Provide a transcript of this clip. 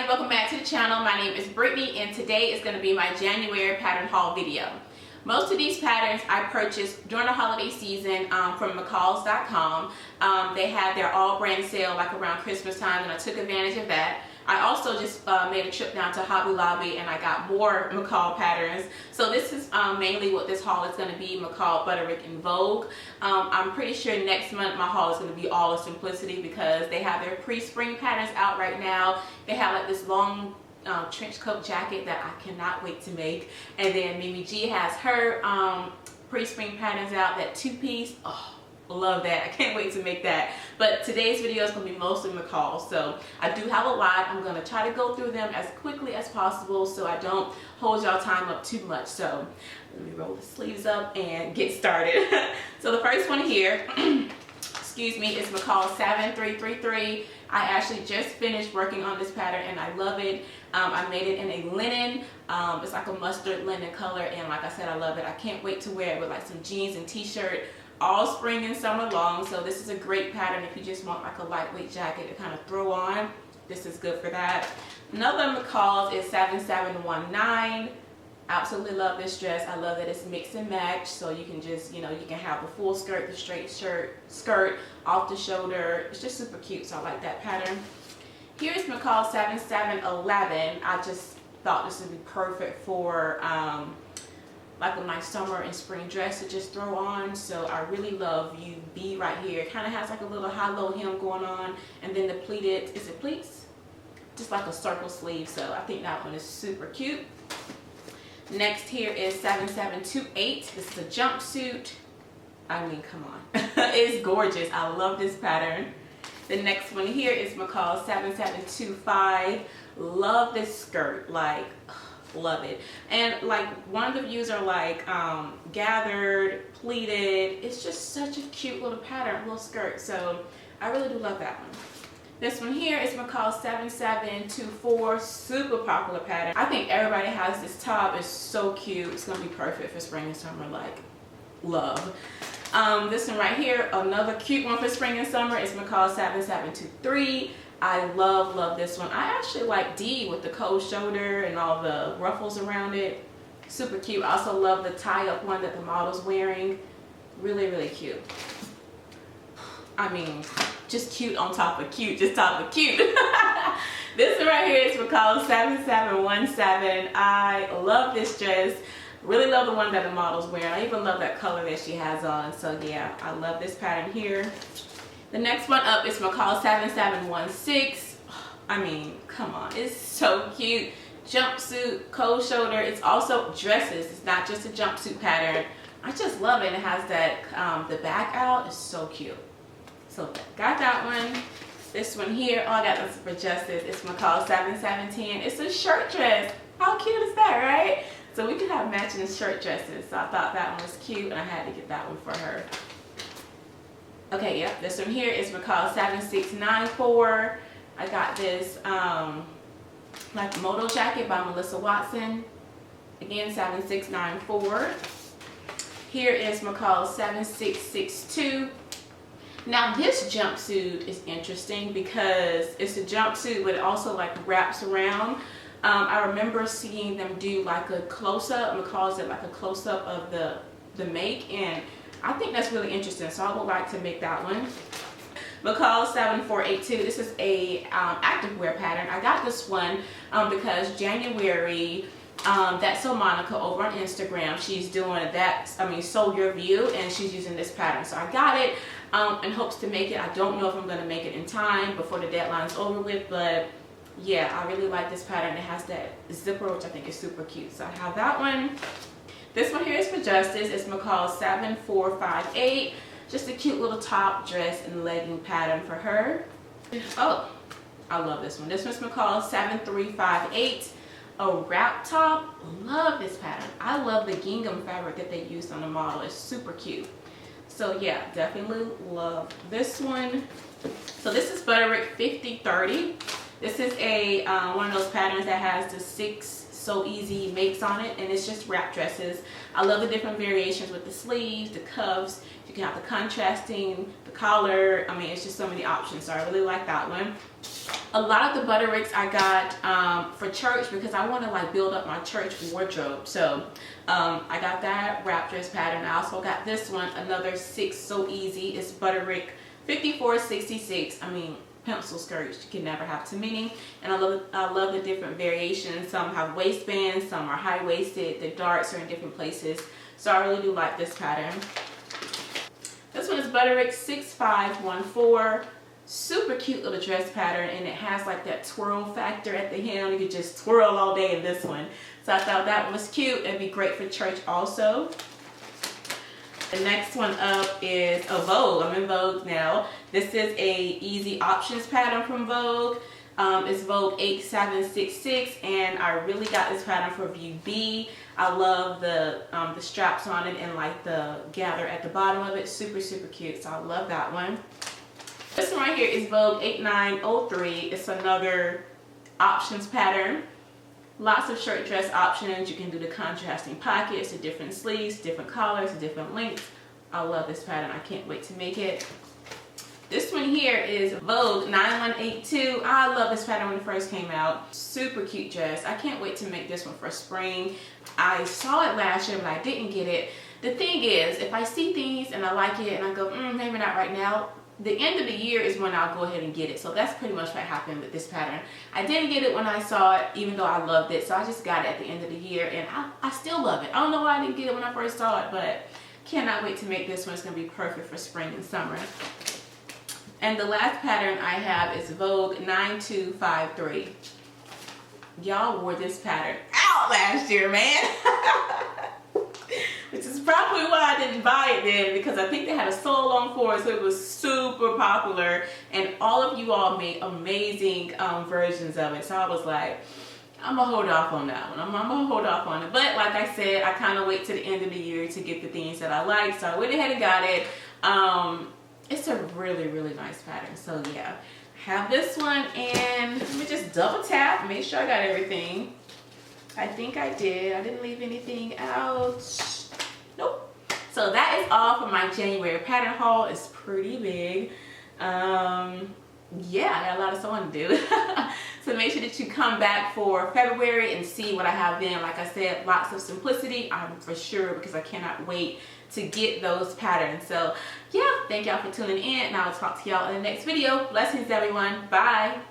welcome back to the channel. My name is Brittany and today is going to be my January pattern haul video. Most of these patterns I purchased during the holiday season from McCalls.com. They had their all brand sale like around Christmas time and I took advantage of that. I also just made a trip down to Hobby Lobby and I got more Macaw patterns. So this is mainly what this haul is going to be, Macaw, Butterick, and Vogue. I'm pretty sure next month my haul is going to be all of Simplicity because they have their pre-spring patterns out right now. They have like this long trench coat jacket that I cannot wait to make. And then Mimi G has her pre-spring patterns out, that two-piece. Oh, love that. I can't wait to make that. But today's video is going to be mostly McCall. So I do have a lot. I'm going to try to go through them as quickly as possible so I don't hold y'all time up too much. So let me roll the sleeves up and get started. So the first one here, excuse me, is McCall 7333. I actually just finished working on this pattern and I love it. I made it in a linen. It's like a mustard linen color and like I said, I love it. I can't wait to wear it with like some jeans and t-shirt all spring and summer long. So this is a great pattern if you just want like a lightweight jacket to kind of throw on. This is good for that. Another McCalls is 7719. Absolutely love this dress. I love that it's mix and match, so you can just, you know, you can have the full skirt, the straight skirt off the shoulder. It's just super cute, so I like that pattern. Here's McCall 7711. I just thought this would be perfect for like a nice summer and spring dress to just throw on. So I really love UB right here. It kind of has like a little high-low hem going on, and then the pleated, is it pleats? Just like a circle sleeve, so I think that one is super cute. Next here is 7728. This is a jumpsuit. I mean, come on. It's gorgeous. I love this pattern. The next one here is McCall 7725. Love this skirt. Like, love it. And like one of the views are like gathered, pleated. It's just such a cute little pattern, little skirt. So I really do love that one. This one here is McCall 7724, super popular pattern. I think everybody has this top. It's so cute. It's gonna be perfect for spring and summer, like love. This one right here, another cute one for spring and summer, is McCall 7723. I love this one. I actually like D with the cold shoulder and all the ruffles around it. Super cute. I also love the tie-up one that the model's wearing. Really cute. I mean, just cute on top of cute, just top of cute. This one right here is McCall 7717. I love this dress. Really love the one that the model's wearing. I even love that color that she has on. So yeah, I love this pattern here. The next one up is McCall 7716. I mean, come on, it's so cute. Jumpsuit, cold shoulder. It's also dresses. It's not just a jumpsuit pattern. I just love it. It has that, the back out. It's so cute. So got that one. This one here, oh, I got this for Justice. It's McCall 7710. It's a shirt dress. How cute is that, right? So we could have matching shirt dresses. So I thought that one was cute and I had to get that one for her. Okay, yep, this one here is McCall 7694. I got this like Moto Jacket by Melissa Watson. Again, 7694. Here is McCall 7662. Now this jumpsuit is interesting because it's a jumpsuit but it also like wraps around. I remember seeing them do like a close-up. McCall did like a close-up of the make, and I think that's really interesting, so I would like to make that one. McCall 7482. This is a activewear pattern. I got this one because January, that's so Monica over on Instagram, she's doing that, I mean, Sew Your View, and she's using this pattern. So I got it in hopes to make it. I don't know if I'm going to make it in time before the deadline's over with, but yeah, I really like this pattern. It has that zipper, which I think is super cute. So I have that one. This one here is for Justice. It's McCall 7458. Just a cute little top, dress, and legging pattern for her. Oh, I love this one. This one's McCall 7358. A wrap top. Love this pattern. I love the gingham fabric that they used on the model. It's super cute. So yeah, definitely love this one. So this is Butterick 5030. This is a one of those patterns that has the 6 So Easy makes on it, and it's just wrap dresses. I love the different variations with the sleeves, the cuffs. You can have the contrasting, the collar. I mean, it's just so many options, so I really like that one. A lot of the Buttericks I got for church because I want to like build up my church wardrobe. So I got that wrap dress pattern. I also got this one, another 6 So Easy. It's Butterick 5466. I mean, pencil skirts, you can never have too many. And I love the different variations. Some have waistbands, some are high-waisted. The darts are in different places. So I really do like this pattern. This one is Butterick 6514. Super cute little dress pattern, and it has like that twirl factor at the hem. You could just twirl all day in this one. So I thought that one was cute. It'd be great for church also. The next one up is a Vogue. I'm in Vogue now. This is a easy options pattern from Vogue. It's Vogue 8766, and I really got this pattern for view B. I love the straps on it and like the gather at the bottom of it. Super, super cute. So I love that one. This one right here is Vogue 8903. It's another options pattern. Lots of shirt dress options. You can do the contrasting pockets, the different sleeves, different collars, different lengths. I love this pattern. I can't wait to make it. This one here is Vogue 9182. I love this pattern when it first came out. Super cute dress. I can't wait to make this one for spring. I saw it last year, but I didn't get it. The thing is, if I see things and I like it and I go, maybe not right now, the end of the year is when I'll go ahead and get it. So that's pretty much what happened with this pattern. I didn't get it when I saw it, even though I loved it. So I just got it at the end of the year, and I still love it. I don't know why I didn't get it when I first saw it, but cannot wait to make this one. It's going to be perfect for spring and summer. And the last pattern I have is Vogue 9253. Y'all wore this pattern out last year, man. Which is probably why I didn't buy it then, because I think they had a sole on for it, so it was super popular, and all of you all made amazing versions of it. So I was like, I'm gonna hold off on that one. I'm gonna hold off on it. But like I said, I kind of wait to the end of the year to get the things that I like, so I went ahead and got it. It's a really, really nice pattern. So yeah, have this one, and let me just double tap, make sure I got everything. I think I did. I didn't leave anything out. Nope. So that is all for my January pattern haul. It's pretty big. Yeah, I got a lot of sewing to do. So make sure that you come back for February and see what I have then. Like I said, lots of simplicity, for sure, because I cannot wait to get those patterns. So yeah, thank y'all for tuning in, and I'll talk to y'all in the next video. Blessings, everyone. Bye.